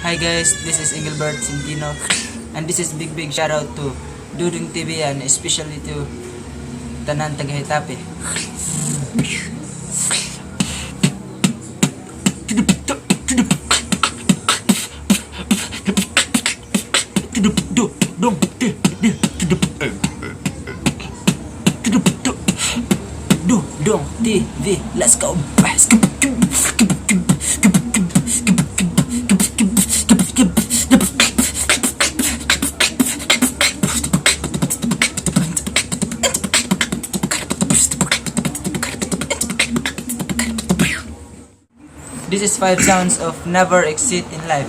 Hi guys, this is Engelbert Centino, and this is big shout out to Dudong TV and especially to Tanan Tagahitape. Dudong TV, let's go. This is 5 sounds of never exit in life.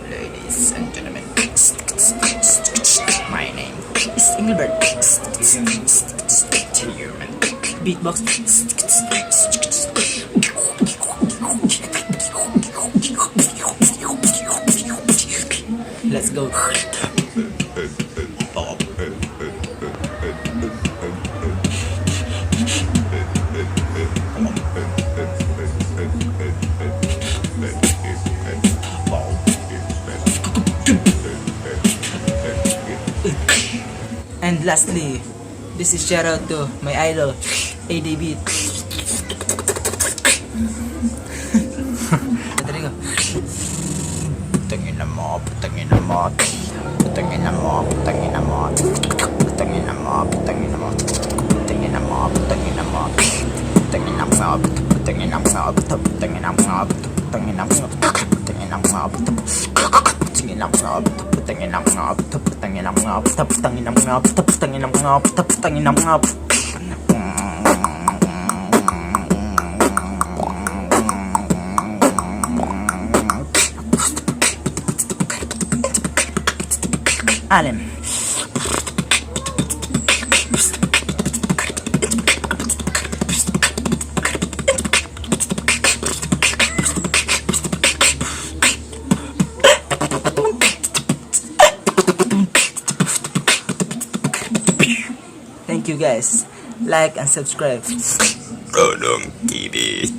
Ladies and gentlemen, my name is Engelbert. Beatbox. Let's go. And lastly, this is shout out to my idol, ADB. Putangin na mo, putangin na mo, putangin na mo, putangin na mo, putangin na mo, putangin na mo, putangin na mo, putangin na mo, putangin na mo, putangin na mo, putangin na mo, putangin na mo, putangin na mo, putangin na mo, putangin na mo, putangin na mo, putangin na mo, putangin na mo, putangin na mo. Allen. Thank you guys. Like and subscribe. Dudong TV.